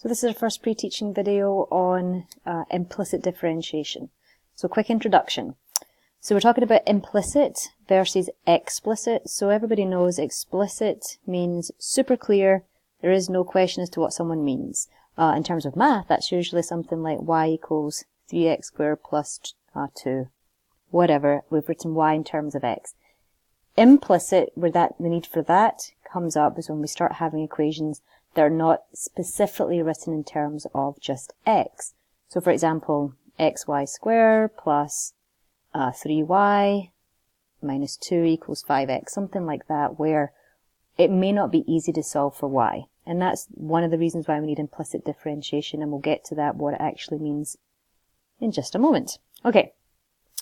So this is our first pre-teaching video on implicit differentiation. So quick introduction. So we're talking about implicit versus explicit. So everybody knows explicit means super clear. There is no question as to what someone means. In terms of math, that's usually something like y equals 3x squared plus 2. Whatever. We've written y in terms of x. Implicit, where the need for that comes up, is when we start having equations that are not specifically written in terms of just x. So for example, xy squared plus 3y minus 2 equals 5x, something like that, where it may not be easy to solve for y. And that's one of the reasons why we need implicit differentiation, and we'll get to that, what it actually means, in just a moment. Okay,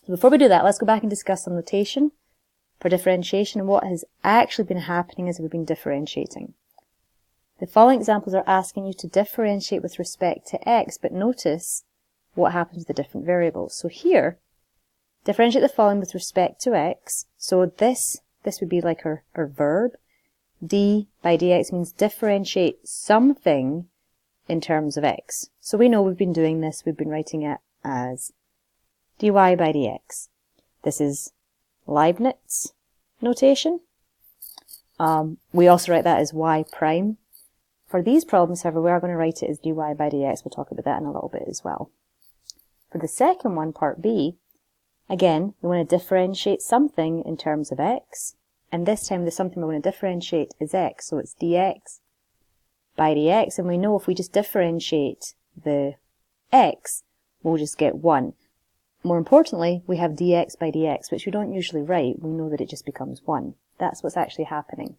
so before we do that, let's go back and discuss some notation for differentiation and what has actually been happening as we've been differentiating. The following examples are asking you to differentiate with respect to x, but notice what happens with the different variables. So here, differentiate the following with respect to x. So this would be like our verb. D by dx means differentiate something in terms of x. So we know we've been doing this, we've been writing it as dy by dx. This is Leibniz notation. We also write that as y prime. For these problems, however, we are going to write it as dy by dx. We'll talk about that in a little bit as well. For the second one, part B, again, we want to differentiate something in terms of x. And this time, the something we want to differentiate is x. So it's dx by dx. And we know if we just differentiate the x, we'll just get 1. More importantly, we have dx by dx, which we don't usually write. We know that it just becomes 1. That's what's actually happening.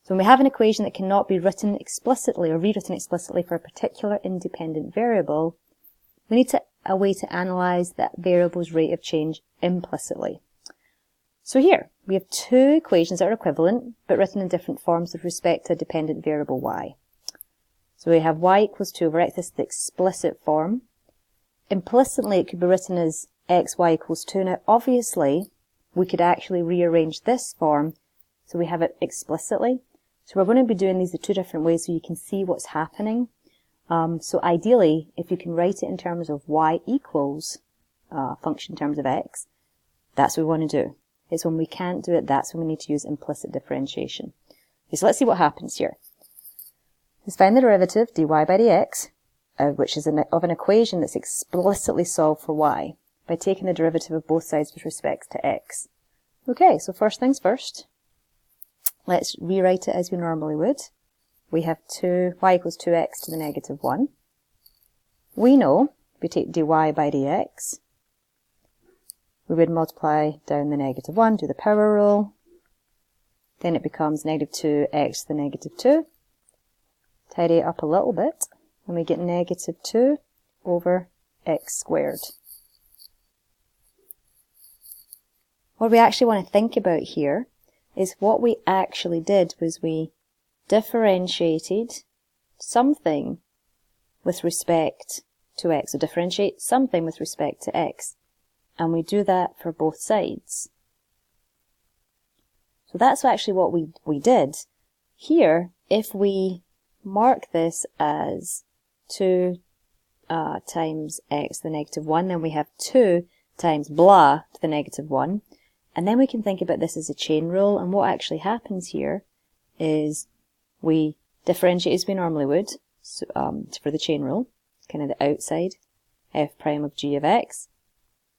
So when we have an equation that cannot be written explicitly or rewritten explicitly for a particular independent variable, we need a way to analyze that variable's rate of change implicitly. So here, we have two equations that are equivalent, but written in different forms with respect to a dependent variable y. So we have y equals 2 over x. This is the explicit form. Implicitly, it could be written as xy equals 2. Now, obviously, we could actually rearrange this form so we have it explicitly. So we're going to be doing these the two different ways so you can see what's happening. So ideally, if you can write it in terms of y equals function in terms of x, that's what we want to do. It's when we can't do it, that's when we need to use implicit differentiation. Okay, so let's see what happens here. Let's find the derivative, dy by dx, which is of an equation that's explicitly solved for y, by taking the derivative of both sides with respect to x. Okay, so first things first. Let's rewrite it as we normally would. We have y equals 2x to the negative 1. We know, if we take dy by dx, we would multiply down the negative 1, do the power rule. Then it becomes negative 2x to the negative 2. Tidy it up a little bit, and we get negative 2 over x squared. What we actually want to think about here is what we actually did was we differentiated something with respect to x. So differentiate something with respect to x. And we do that for both sides. So that's actually what we did. Here, if we mark this as 2 times x to the negative 1, then we have 2 times blah to the negative 1. And then we can think about this as a chain rule, and what actually happens here is we differentiate as we normally would, so, for the chain rule, kind of the outside, f prime of g of x,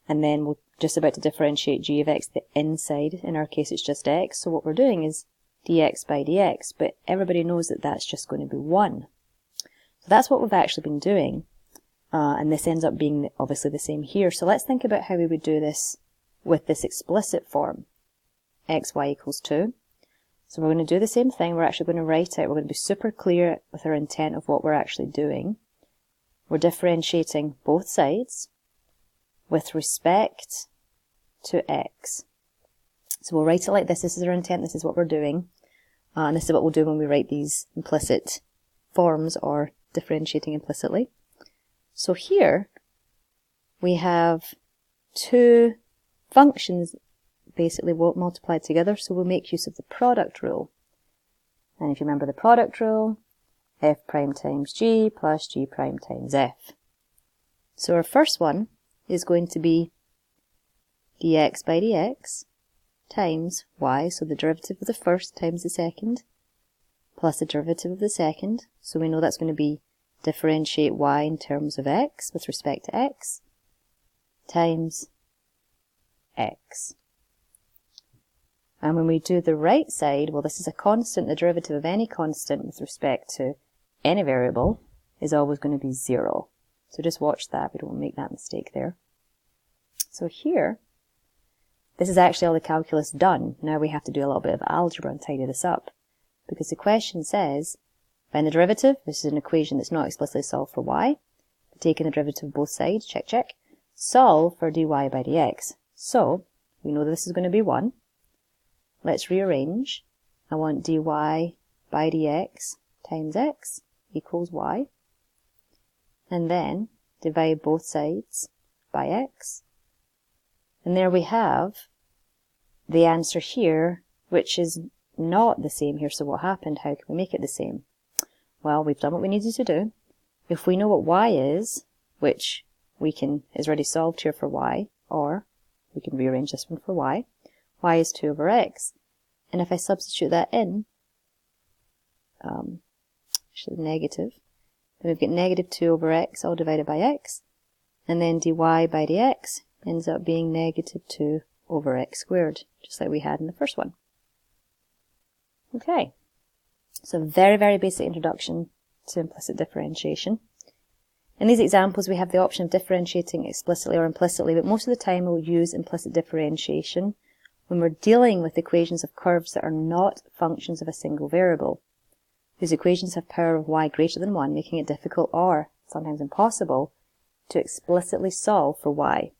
and then we're just about to differentiate g of x the inside. In our case, it's just x, so what we're doing is dx by dx, but everybody knows that that's just going to be 1. So that's what we've actually been doing, and this ends up being obviously the same here. So let's think about how we would do this with this explicit form, xy equals 2. So we're going to do the same thing. We're actually going to write out, we're going to be super clear with our intent of what we're actually doing. We're differentiating both sides with respect to x. So we'll write it like this. This is our intent. This is what we're doing. And this is what we'll do when we write these implicit forms or differentiating implicitly. So here we have two functions basically multiplied together, so we'll make use of the product rule. And if you remember the product rule, f prime times g plus g prime times f. So our first one is going to be dx by dx times y, so the derivative of the first times the second, plus the derivative of the second. So we know that's going to be differentiate y in terms of x with respect to x, times x. And when we do the right side, well, this is a constant. The derivative of any constant with respect to any variable is always going to be 0. So just watch that. We don't want to make that mistake there. So here, this is actually all the calculus done. Now we have to do a little bit of algebra and tidy this up. Because the question says, find the derivative. This is an equation that's not explicitly solved for y. Taking the derivative of both sides, check, check. Solve for dy by dx. So, we know this is going to be 1. Let's rearrange. I want dy by dx times x equals y. And then divide both sides by x. And there we have the answer here, which is not the same here. So what happened? How can we make it the same? Well, we've done what we needed to do. If we know what y is, which is already solved here for y, or we can rearrange this one for y is 2 over x. And if I substitute that in, actually negative, then we've got negative 2 over x all divided by x, and then dy by dx ends up being negative 2 over x squared, just like we had in the first one. Okay, so very, very basic introduction to implicit differentiation. In these examples, we have the option of differentiating explicitly or implicitly, but most of the time we'll use implicit differentiation when we're dealing with equations of curves that are not functions of a single variable. These equations have power of y greater than 1, making it difficult or sometimes impossible to explicitly solve for y.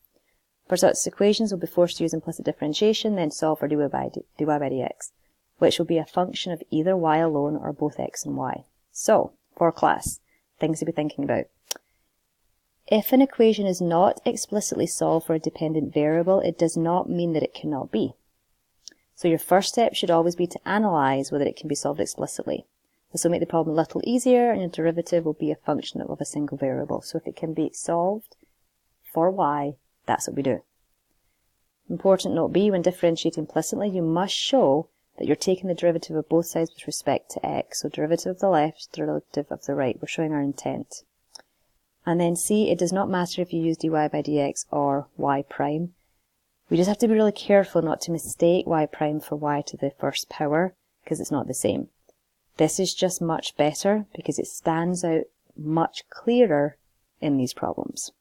For such equations, we'll be forced to use implicit differentiation, then solve for dy by dx, which will be a function of either y alone or both x and y. So, for class, things to be thinking about. If an equation is not explicitly solved for a dependent variable, it does not mean that it cannot be. So your first step should always be to analyze whether it can be solved explicitly. This will make the problem a little easier, and your derivative will be a function of a single variable. So if it can be solved for y, that's what we do. Important note B, when differentiating implicitly, you must show that you're taking the derivative of both sides with respect to x. So derivative of the left, derivative of the right. We're showing our intent. And then C, it does not matter if you use dy by dx or y prime. We just have to be really careful not to mistake y prime for y to the first power, because it's not the same. This is just much better because it stands out much clearer in these problems.